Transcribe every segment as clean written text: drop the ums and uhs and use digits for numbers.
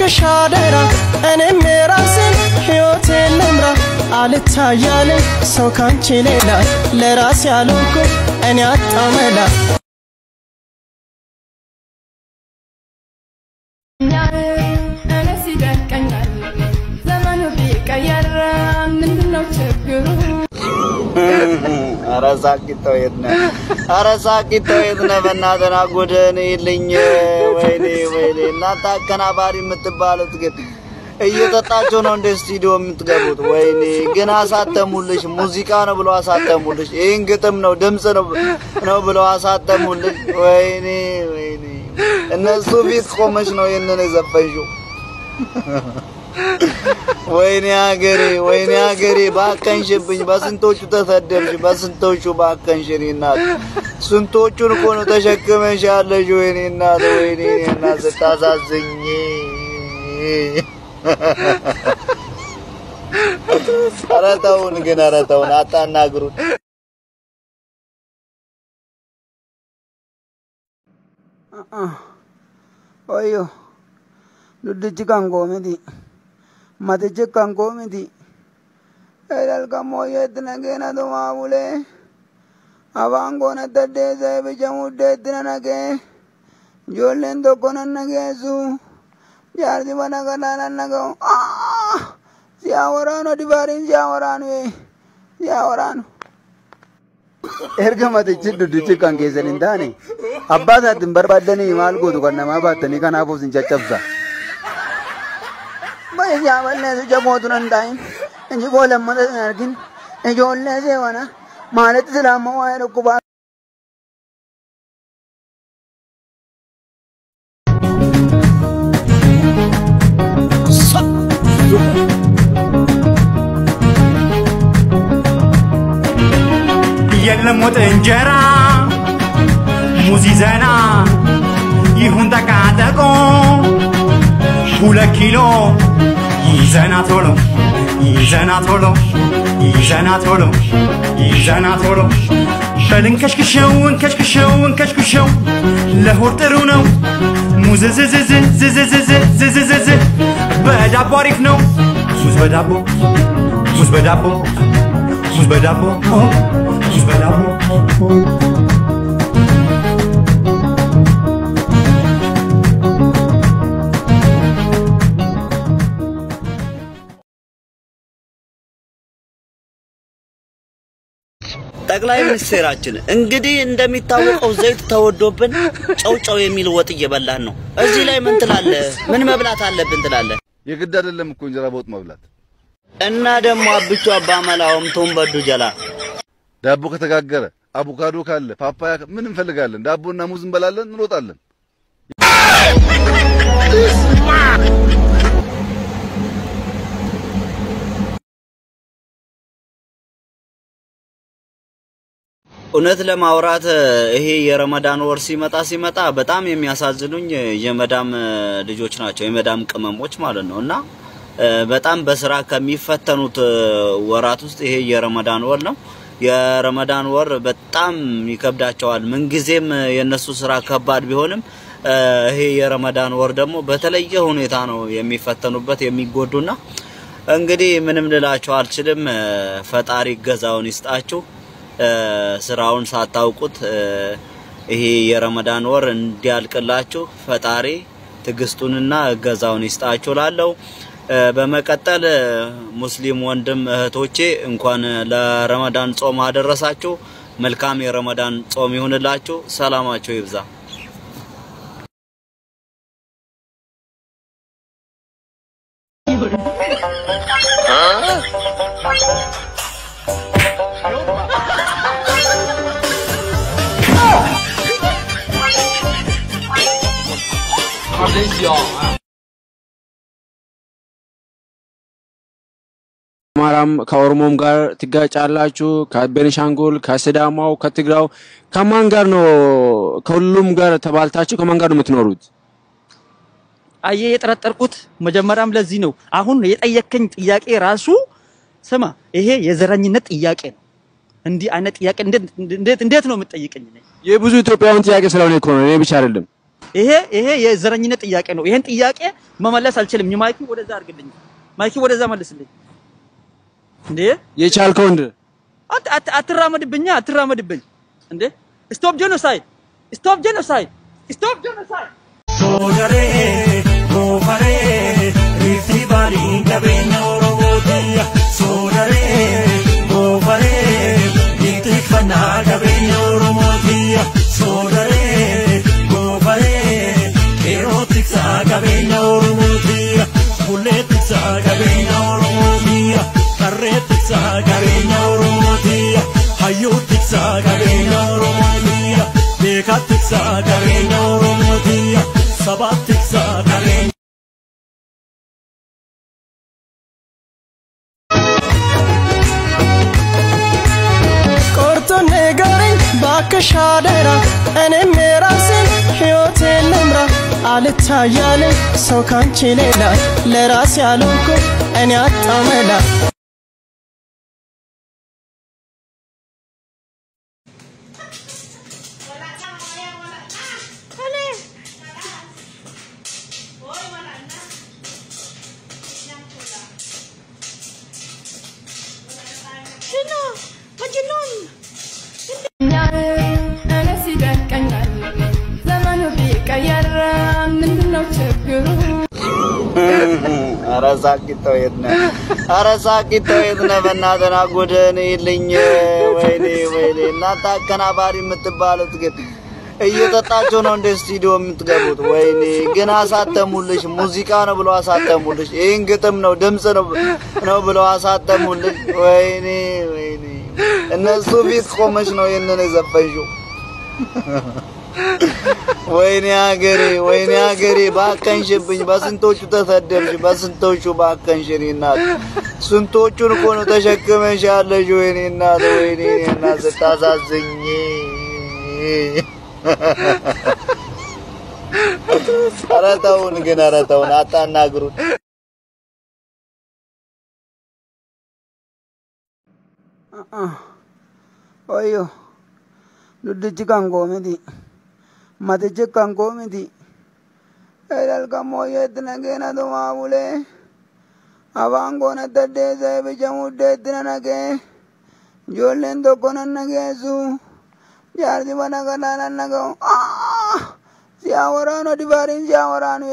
እባክሽ አደራ እኔም የራሴን ሕይወቴን ልምራ አልታያልም ሰው ካንቺ ሌላ ለራሴ ያልኩ እኔ አጣመላ አራሳቂተው የትነ በእናትና ጎደኔ ይልኝ ወይኔ እናንተ አከናባሪ የምትባሉት ግን እየጠጣችሁ ነው እንደ ስቱዲዮ የምትገቡት ወይኔ ግን አሳተሙልሽ ሙዚቃ ነው ብለው አሳተሙልሽ ይሄን ግጥም ነው ድምጽ ነው ብለው አሳተሙልሽ ወይኔ እነሱ ፊት ቆመሽ ነው የነነ ዘፈንሽው ወይኔ አገሬ ባከንሽብኝ በስንቶቹ ተሰደብሽ በስንቶቹ ባከንሽሪና ስንቶቹን እኮ ነው ተሸክመሽ ያለሽ ወይኔ እናት ስታሳዝኝ አረታውን አታናግሩት ኦዮ ዱድጅ ካንጎሜዲ ማተጀ ካንጎሜዲ ኤላል ካሞየት ነገና ዶማቡሌ አባንጎነ ተደዘ በጀሙደት ነነገ ጆለን ዶኮነ ነገዙ ያርዲ ወነገና ነነገው ሲያወራኑ ዲባሪን ሲያወራኑ ergamate duduchi kan kesan indane abbasa din barbadani mal godu kanama batani kana fosin chachapsa bay ya walle se jamotu nandai enji golam mada argin ejolle se wana malat salama wa rukuba የለሞት እንጀራ ሙዚዘና ይሁን ተቃጠቆ 2 ኪሎ ይዘና ቶሎ በልንከሽክሸው ለሆድ ጥሩ ነው ሙዝዝዝዝዝዝዝዝዝዝዝዝ በዳቦ አሪፍ ነው ሙዝ በዳቦ ጠቅላይ ሚኒስትራችን እንግዲህ እንደሚታወቀው ዘይት ተወዶብን ጨውጨው የሚል ወጥ እየበላን ነው እዚህ ላይ ምን ትላለህ ምን መብላት አለብን ትላለህ የግድ አይደለም እኮ እንጀራ በወጥ መብላት እና ደሞ አብቹ አባመላውም ቶንበዱ ጀላ ዳቦ ከተጋገረ አቮካዶ ካለ ፓፓያ ምን እንፈልጋለን ዳቦና ሙዝ እንበላለን እንሮጣለን እውነት ለማውራት ይሄ የረመዳን ወር ሲመጣ በጣም የሚያሳዝኑኝ የመዳም ልጆች ናቸው የመዳም ቅመሞች ማለት ነውና በጣም በስራ ከሚፈተኑት ወራት ውስጥ ይሄ የረመዳን ወር ነው የረመዳን ወር በጣም ይከብዳቸዋል ምን ጊዜም የነሱ ስራ ከባድ ቢሆንም ይሄ የረመዳን ወር ደግሞ በተለየ ሁኔታ ነው የሚፈተኑበት የሚጎዱና እንግዲህ ምንም ልላችሁ አልችልም ፈጣሪ ገዛውን ይስጣችሁ ስራውን ሳታውቁት ይሄ የረመዳን ወር እንዲያልቅላችሁ ፈጣሪ ትግስቱንና ገዛውን ይስጣችሁ ላለው በመቀጠል ሙስሊም ወንድም እህቶቼ እንኳን ለረመዳን ጾም አደረሳችሁ መልካም የረመዳን ጾም ይሁንላችሁ ሰላማችሁ ይብዛ ማራም ከኦሮሞም ጋር ትጋጫላችሁ ከቤኒሻንጉል ከሲዳማው ከትግራው ከማን ጋር ነው ከሁሉም ጋር ተባልታችሁ ከማን ጋር ነው የምትኖሩት አየ የጠረጠርኩት መጀመሪያም ለዚህ ነው አሁን የጠየከኝ ጥያቄ ራሱ ስማ ይሄ የዘረኝነት ጥያቄ ነው እንዴ አይነት ጥያቄ እንዴት ነው የምትጠይቀኝ የብዙ ኢትዮጵያውያን ጥያቄ ስለሆነ እኮ ነው እኔ ብቻ አይደለም ይሄ የዘረኝነት ጥያቄ ነው። ይሄን ጥያቄ መመለስ አልችልም። ማይኪ ወደዛ አድርግልኝ። ማይኪ ወደዛ መልስልኝ። እንዴ የቻልከው እንደ አትራመድብኝ እንዴ ስቶፕ ጄኖሳይድ ስቶፕ ጄኖሳይድ ስቶፕ ጄኖሳይድ ሶደሬ ጎፈሬ ሪፍቲባሊ ገበኛ ኦሮሞቲያ ሶደሬ ጎፈሬ ይትፈና ገበኛ ኦሮሞቲያ ሶደሬ ጎፈሬ ኤሮቲክሳ ገበኛ ኦሮሞቲያ ሁሌቲክሳ ገበኛ ኦሮሞቲያ ቀሬቲክሳ ገበኛ ኦሮሞቲያ ሃዮቲክሳ ገበኛ ኦሮሞቲያ ቤካቲክሳ ገበኛ ኦሮሞቲያ ሰባቲክሳ ገበኛ ቆርጦ ንገረኝ ባክሽ አደራ እኔም የራሴን ሕይወቴን ልምራ አልታያለኝ ሰው ካንቺ ሌላ ለራሴ ያልኩ እኔ አጣው መላ አረሳቂተው የትነ በእናትህ ጎደን ይልኝ ወይኔ እናንተ አከናባሪ የምትባሉት ግን እየጠጣችሁ ነው እንደ ስቱዲዮ የምትገቡት ወይኔ ግን አሳተሙልሽ ሙዚቃ ነው ብለው አሳተሙልሽ ይሄን ግጥም ነው ድምጽ ነው ብለው አሳተሙልሽ ወይኔ እነሱ ፊት ቆመሽ ነው የነነ ዘፈንሽው ወይኔ ሀገሬ ባከንሽብኝ በስንቶቹ ተሰደብሽ በስንቶቹ ባከንሽሪና ስንቶቹን እኮ ነው ተሸክመሽ ያለሽ ወይኔ እናት ስታሳዝኝ ኧረ ተውን አታናግሩን ኦዮ ዱድጅ ካንጎምዲ ማተጀ ካንጎምዲ ኤላል ከሞየት ነገና ዶማቡሌ አባንጎነ ተደዘ በጀሙደት ነነገ ጆለን ዶኮነ ነገዙ ያርዲ በነገና ነነገው ሲያወራኑ ዲባሪን ሲያወራኑ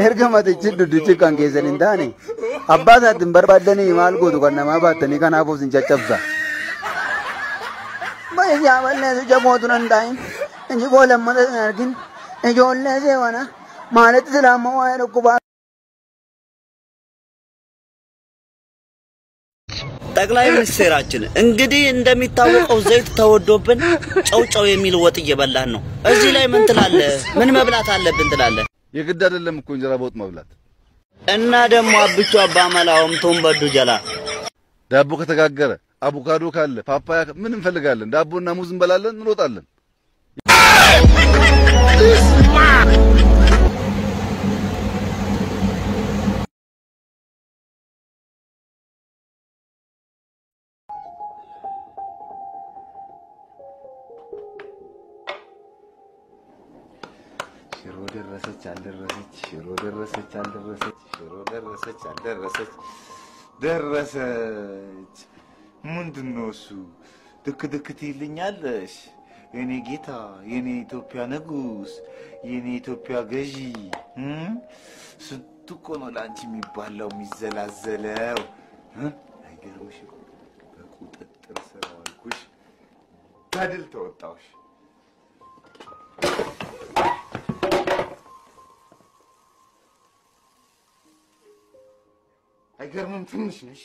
erga matichi duduchi kan keessan hin taane abbaa isaatiin barbaadanii maal gootu kan namaa baattanii kanaafuu sin caccabsa. Bayyaa balleessu jabootu nan taa'in inji koo lammata hin argin ijoollee seewana maalitti silaamma waa'ee dhukkubaa. ጠቅላይ ሚኒስቴራችን እንግዲህ እንደሚታወቀው ዘይት ተወዶብን ጨውጨው የሚል ወጥ እየበላን ነው እዚህ ላይ ምን ትላለህ ምን መብላት አለብን ትላለህ የግድ አይደለም እኮ እንጀራ በወጥ መብላት እና ደግሞ አብቹ አባመላውም ቶንበዱ ጀላ ዳቦ ከተጋገረ አቮካዶ ካለ ፓፓያ ምን እንፈልጋለን ዳቦና ሙዝ እንበላለን እንሮጣለን ደረሰች ምንድነው እሱ ድክድክት ይልኛልሽ የኔ ጌታ የኔ ኢትዮጵያ ንጉስ የኔ ኢትዮጵያ ገዢ ስንቱ እኮ ነው ላንቺ የሚባለው የሚዘላዘለው አይገርምሽ በቁጥጥር ስር አልኩሽ ታድል ተወጣውሽ አይገርምም ትንሽ ነሽ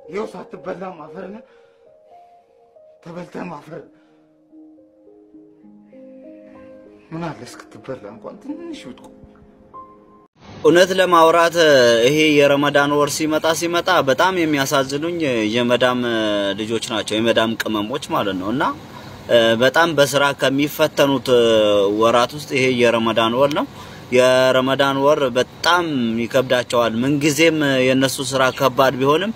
ይኸው ሳትበላ ማፈር ነው ተበልተህ ማፈር ምን አለ እስክትበላ እንኳን ትንሽ ውጥቁ እውነት ለማውራት ይሄ የረመዳን ወር ሲመጣ በጣም የሚያሳዝኑኝ የመዳም ልጆች ናቸው የመዳም ቅመሞች ማለት ነውና በጣም በስራ ከሚፈተኑት ወራት ውስጥ ይሄ የረመዳን ወር ነው የረመዳን ወር በጣም ይከብዳቸዋል ምን ጊዜም የነሱ ስራ ከባድ ቢሆንም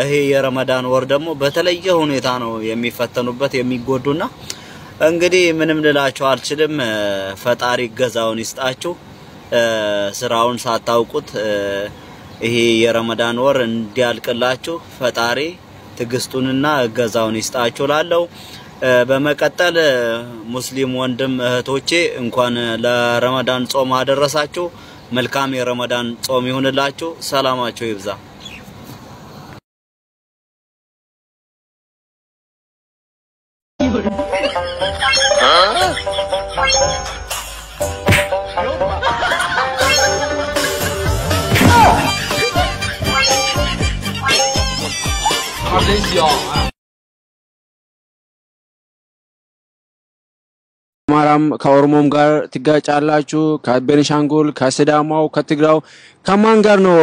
ይሄ የረመዳን ወር ደግሞ በተለየ ሁኔታ ነው የሚፈተኑበት የሚጎዱና እንግዲህ ምንም ልላችሁ አልችልም ፈጣሪ ገዛውን ይስጣችሁ ስራውን ሳታውቁት ይሄ የረመዳን ወር እንዲያልቅላችሁ ፈጣሪ ትግስቱንና ገዛውን ይስጣችሁ ላለው በመቀጠል ሙስሊም ወንድም እህቶቼ እንኳን ለረመዳን ጾም አደረሳችሁ መልካም የረመዳን ጾም ይሁንላችሁ ሰላማችሁ ይብዛ አማራም ከኦሮሞም ጋር ትጋጫላችሁ ከቤኒሻንጉል ከሲዳማው ከትግራው ከማን ጋር ነው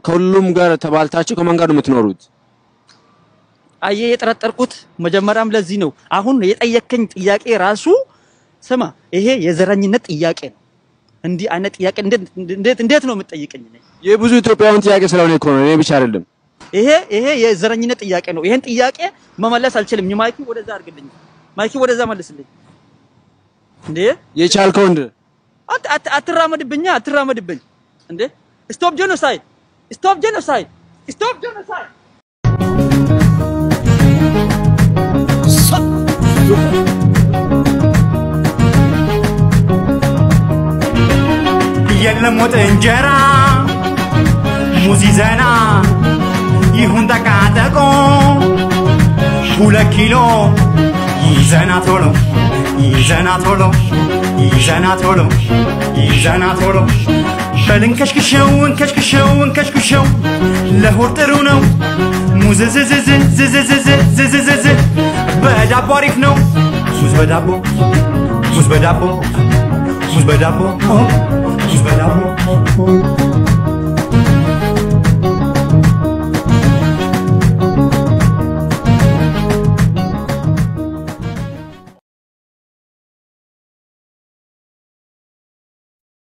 ከሁሉም ጋር ተባልታችሁ ከማን ጋር ነው የምትኖሩት አየ የጠረጠርኩት መጀመሪያም ለዚህ ነው አሁን የጠየከኝ ጥያቄ ራሱ ስማ ይሄ የዘረኝነት ጥያቄ ነው እንዲህ አይነት ጥያቄ እንዴት ነው የምትጠይቀኝ ነኝ የብዙ ኢትዮጵያውያን ጥያቄ ስለሆነ እኮ ነው እኔ ብቻ አይደለም ይሄ የዘረኝነት ጥያቄ ነው ይሄን ጥያቄ መመለስ አልችልም ማይኪ ወደዛ አድርግልኝ ማይኪ ወደዛ መልስልኝ እንዴ የቻልከው እንደ አትራመድብኝ እንዴ ስቶፕ ጄኖሳይድ የለም ወጥ እንጀራ ሙዝ ይዘና ይሁን ተቃጠቆ 2 ኪሎ ይዘና ቶሎ በልንከሽክሸው ለሆድ ጥሩ ነው ሙዝ ዝዝዝዝዝዝዝዝዝ በዳቦ አሪፍ ነው ሙዝ በዳቦ